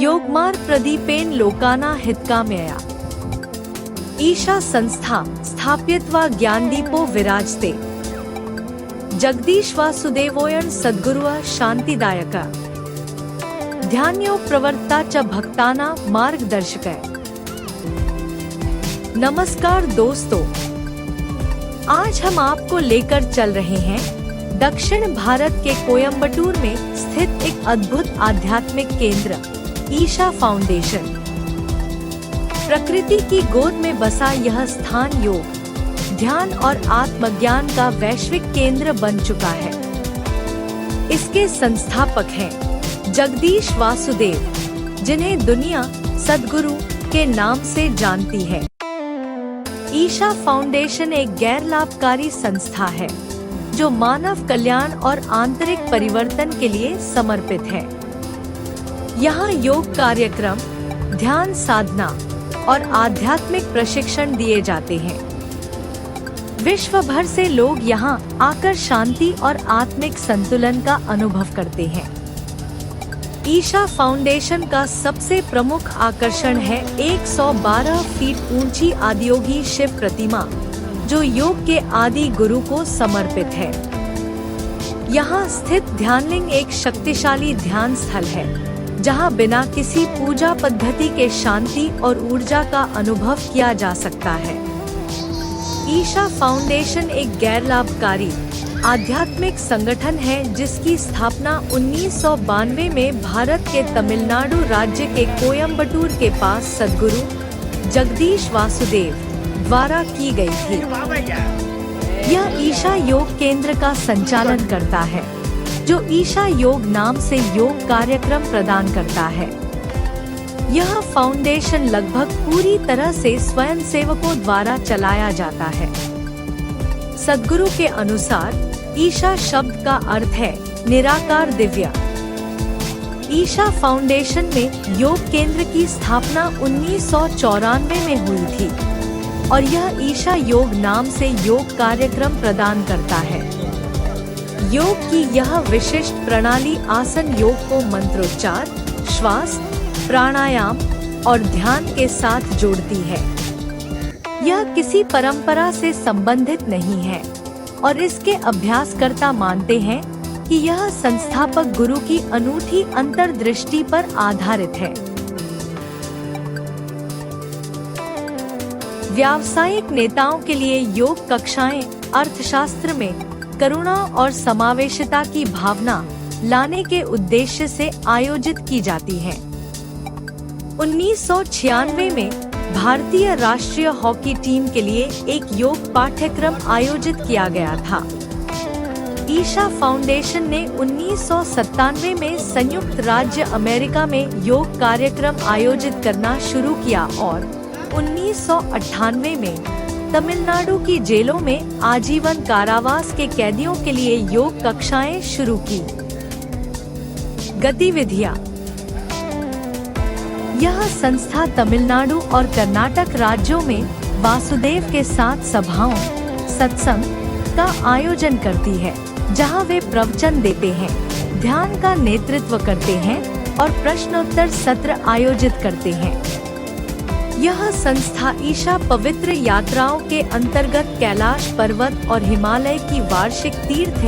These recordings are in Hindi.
योगमार्ग प्रदीपेन लोकाना हितकामया। ईशा संस्था स्थाप्यत्वा ज्ञानदीपो विराजते। जगदीश वासुदेवोयण सद्गुरुः शांतिदायक। ध्यान्यो प्रवर्ता च भक्ताना मार्गदर्शक। नमस्कार दोस्तों, आज हम आपको लेकर चल रहे हैं दक्षिण भारत के कोयम्बटूर में स्थित एक अद्भुत आध्यात्मिक केंद्र ईशा फाउंडेशन। प्रकृति की गोद में बसा यह स्थान योग, ध्यान और आत्मज्ञान का वैश्विक केंद्र बन चुका है। इसके संस्थापक हैं जगदीश वासुदेव, जिन्हें दुनिया सद्गुरु के नाम से जानती है। ईशा फाउंडेशन एक गैर लाभकारी संस्था है जो मानव कल्याण और आंतरिक परिवर्तन के लिए समर्पित है। यहाँ योग कार्यक्रम, ध्यान साधना और आध्यात्मिक प्रशिक्षण दिए जाते हैं। विश्व भर से लोग यहाँ आकर शांति और आत्मिक संतुलन का अनुभव करते हैं। ईशा फाउंडेशन का सबसे प्रमुख आकर्षण है 112 फीट ऊंची आदियोगी शिव प्रतिमा, जो योग के आदि गुरु को समर्पित है। यहाँ स्थित ध्यानलिंग एक शक्तिशाली ध्यान स्थल है, जहाँ बिना किसी पूजा पद्धति के शांति और ऊर्जा का अनुभव किया जा सकता है। ईशा फाउंडेशन एक गैर लाभकारी आध्यात्मिक संगठन है जिसकी स्थापना 1992 में भारत के तमिलनाडु राज्य के कोयम्बटूर के पास सद्गुरु जगदीश वासुदेव द्वारा की गई थी। यह ईशा योग केंद्र का संचालन करता है, जो ईशा योग नाम से योग कार्यक्रम प्रदान करता है। यह फाउंडेशन लगभग पूरी तरह से स्वयंसेवकों द्वारा चलाया जाता है। सद्गुरु के अनुसार ईशा शब्द का अर्थ है निराकार दिव्य। ईशा फाउंडेशन में योग केंद्र की स्थापना 1994 में हुई थी और यह ईशा योग नाम से योग कार्यक्रम प्रदान करता है। योग की यह विशिष्ट प्रणाली आसन योग को मंत्रोच्चार, श्वास, प्राणायाम और ध्यान के साथ जोड़ती है। यह किसी परंपरा से संबंधित नहीं है और इसके अभ्यासकर्ता मानते हैं कि यह संस्थापक गुरु की अनूठी अंतर्दृष्टि पर आधारित है। व्यावसायिक नेताओं के लिए योग कक्षाएं अर्थशास्त्र में करुणा और समावेशिता की भावना लाने के उद्देश्य से आयोजित की जाती हैं। 1996 में भारतीय राष्ट्रीय हॉकी टीम के लिए एक योग पाठ्यक्रम आयोजित किया गया था। ईशा फाउंडेशन ने 1997 में संयुक्त राज्य अमेरिका में योग कार्यक्रम आयोजित करना शुरू किया और 1998 में तमिलनाडु की जेलों में आजीवन कारावास के कैदियों के लिए योग कक्षाएं शुरू की। गतिविधियाँ। यह संस्था तमिलनाडु और कर्नाटक राज्यों में वासुदेव के साथ सभाओं, सत्संग का आयोजन करती है, जहां वे प्रवचन देते हैं, ध्यान का नेतृत्व करते हैं और प्रश्नोत्तर सत्र आयोजित करते हैं। यह संस्था ईशा पवित्र यात्राओं के अंतर्गत कैलाश पर्वत और हिमालय की वार्षिक तीर्थ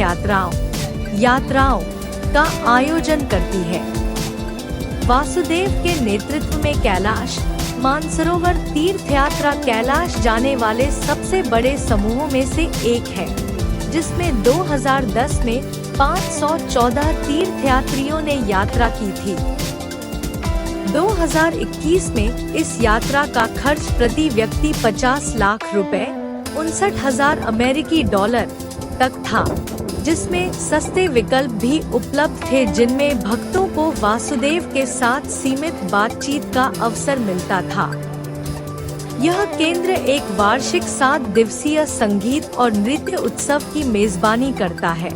यात्राओं का आयोजन करती है। वासुदेव के नेतृत्व में कैलाश मानसरोवर तीर्थ यात्रा कैलाश जाने वाले सबसे बड़े समूहों में से एक है, जिसमें 2010 में 514 तीर्थयात्रियों ने यात्रा की थी। 2021 में इस यात्रा का खर्च प्रति व्यक्ति 50 लाख रुपए, 59,000 अमेरिकी डॉलर तक था, जिसमें सस्ते विकल्प भी उपलब्ध थे, जिनमें भक्तों को वासुदेव के साथ सीमित बातचीत का अवसर मिलता था। यह केंद्र एक वार्षिक 7 दिवसीय संगीत और नृत्य उत्सव की मेजबानी करता है,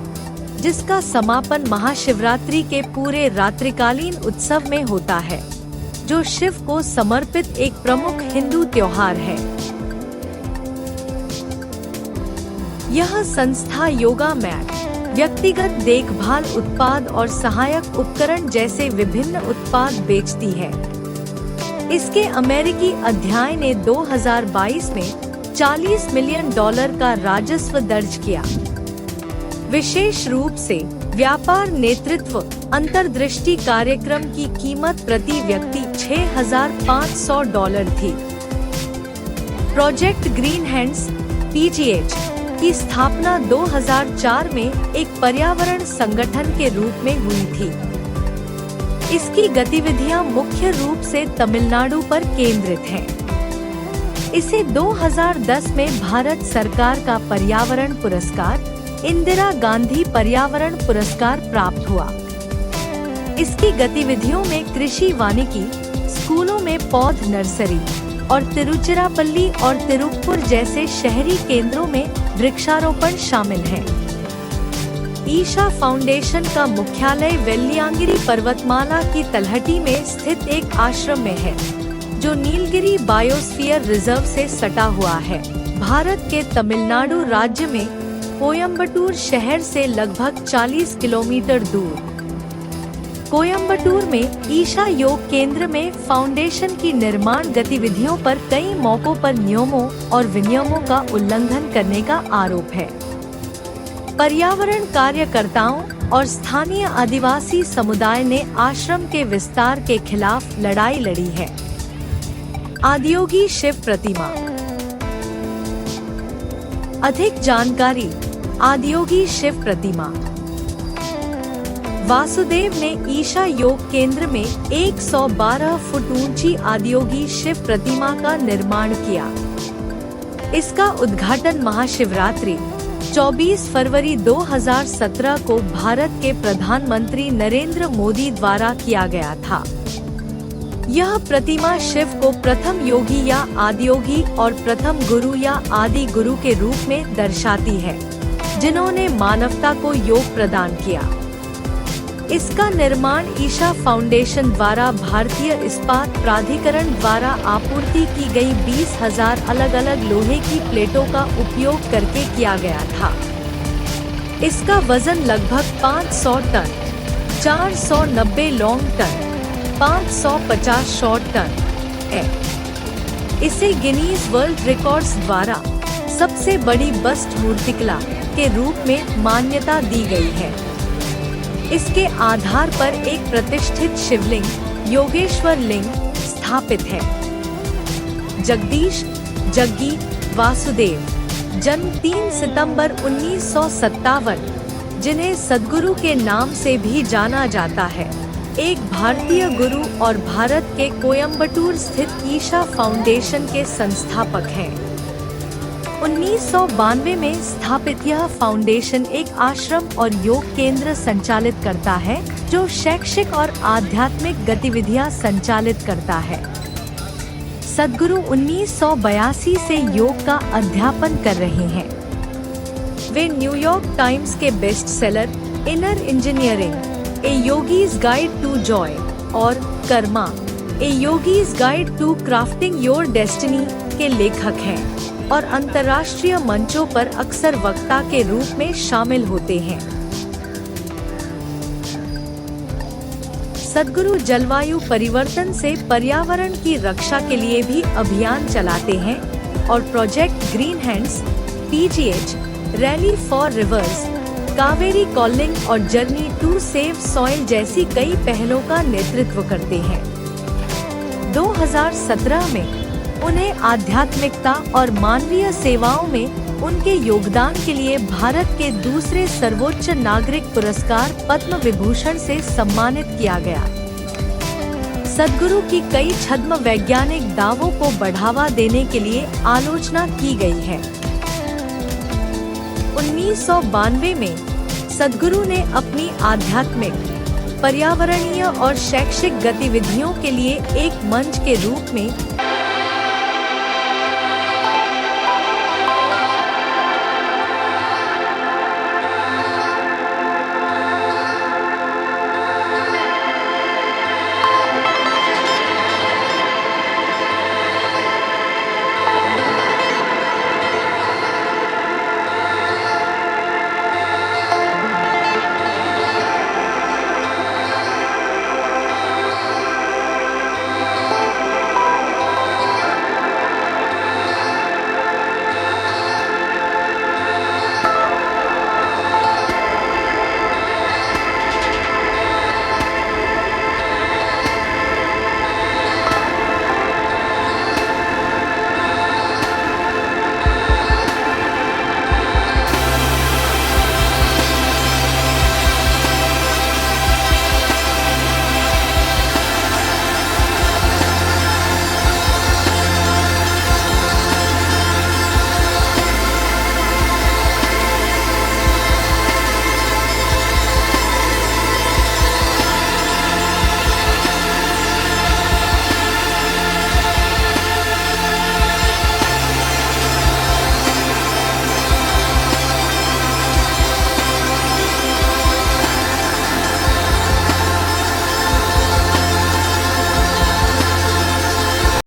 जिसका समापन महाशिवरात्रि के पूरे रात्रिकालीन उत्सव में होता है, जो शिव को समर्पित एक प्रमुख हिंदू त्योहार है। यह संस्था योगा मैट, व्यक्तिगत देखभाल उत्पाद और सहायक उपकरण जैसे विभिन्न उत्पाद बेचती है। इसके अमेरिकी अध्याय ने 2022 में $40 मिलियन का राजस्व दर्ज किया। विशेष रूप से व्यापार नेतृत्व अंतर्दृष्टि कार्यक्रम की कीमत प्रति व्यक्ति $6,500 थी। प्रोजेक्ट ग्रीन हैंड्स (PGH) की स्थापना 2004 में एक पर्यावरण संगठन के रूप में हुई थी। इसकी गतिविधियां मुख्य रूप से तमिलनाडु पर केंद्रित हैं। इसे 2010 में भारत सरकार का पर्यावरण पुरस्कार इंदिरा गांधी पर्यावरण पुरस्कार प्राप्त हुआ। इसकी गतिविधियों में कृषि वानिकी, स्कूलों में पौध नर्सरी और तिरुचिरापल्ली और तिरुप्पुर जैसे शहरी केंद्रों में वृक्षारोपण शामिल है। ईशा फाउंडेशन का मुख्यालय वेल्लियांगिरी पर्वतमाला की तलहटी में स्थित एक आश्रम में है, जो नीलगिरी बायोस्फीयर रिजर्व से सटा हुआ है। भारत के तमिलनाडु राज्य में कोयम्बटूर शहर से लगभग 40 किलोमीटर दूर कोयम्बटूर में ईशा योग केंद्र में फाउंडेशन की निर्माण गतिविधियों पर कई मौकों पर नियमों और विनियमों का उल्लंघन करने का आरोप है। पर्यावरण कार्यकर्ताओं और स्थानीय आदिवासी समुदाय ने आश्रम के विस्तार के खिलाफ लड़ाई लड़ी है। आदियोगी शिव प्रतिमा। अधिक जानकारी। आदियोगी शिव प्रतिमा। वासुदेव ने ईशा योग केंद्र में 112 फुट ऊंची आदियोगी शिव प्रतिमा का निर्माण किया। इसका उद्घाटन महाशिवरात्रि 24 फरवरी 2017 को भारत के प्रधानमंत्री नरेंद्र मोदी द्वारा किया गया था। यह प्रतिमा शिव को प्रथम योगी या आदियोगी और प्रथम गुरु या आदि गुरु के रूप में दर्शाती है, जिन्होंने मानवता को योग प्रदान किया। इसका निर्माण ईशा फाउंडेशन द्वारा भारतीय इस्पात प्राधिकरण द्वारा आपूर्ति की गई 20,000 अलग-अलग लोहे की प्लेटों का उपयोग करके किया गया था। इसका वजन लगभग 500 ton, 490 long ton, 550 short ton है। इसे गिनीज वर्ल्ड रिकॉर्ड्स द्वारा सबसे बड़ी बस्ट मूर्तिकला के रूप में मान्यता दी गई है। इसके आधार पर एक प्रतिष्ठित शिवलिंग योगेश्वर लिंग स्थापित है। जगदीश जग्गी वासुदेव, जन्म 3 सितंबर 1957, जिन्हें सद्गुरु के नाम से भी जाना जाता है, एक भारतीय गुरु और भारत के कोयम्बटूर स्थित ईशा फाउंडेशन के संस्थापक हैं। 1992 में स्थापित यह फाउंडेशन एक आश्रम और योग केंद्र संचालित करता है, जो शैक्षिक और आध्यात्मिक गतिविधियां संचालित करता है। सद्गुरु 1982 से योग का अध्यापन कर रहे हैं। वे न्यूयॉर्क टाइम्स के best seller Inner Engineering, A Yogi's Guide to Joy और Karma, A Yogi's Guide to Crafting Your Destiny के लेखक हैं और अंतर्राष्ट्रीय मंचों पर अक्सर वक्ता के रूप में शामिल होते हैं। सद्गुरु जलवायु परिवर्तन से पर्यावरण की रक्षा के लिए भी अभियान चलाते हैं और project green hands (PGH), rally for reverse, Kaveri calling और जर्नी टू सेव सॉइल जैसी कई पहलों का नेतृत्व करते हैं। 2017 में उन्हें आध्यात्मिकता और मानवीय सेवाओं में उनके योगदान के लिए भारत के दूसरे सर्वोच्च नागरिक पुरस्कार पद्म विभूषण से सम्मानित किया गया। सद्गुरु की कई छद्म वैज्ञानिक दावों को बढ़ावा देने के लिए आलोचना की गई है। 1992 में सद्गुरु ने अपनी आध्यात्मिक, पर्यावरणीय और शैक्षिक गतिविधियों के लिए एक मंच के रूप में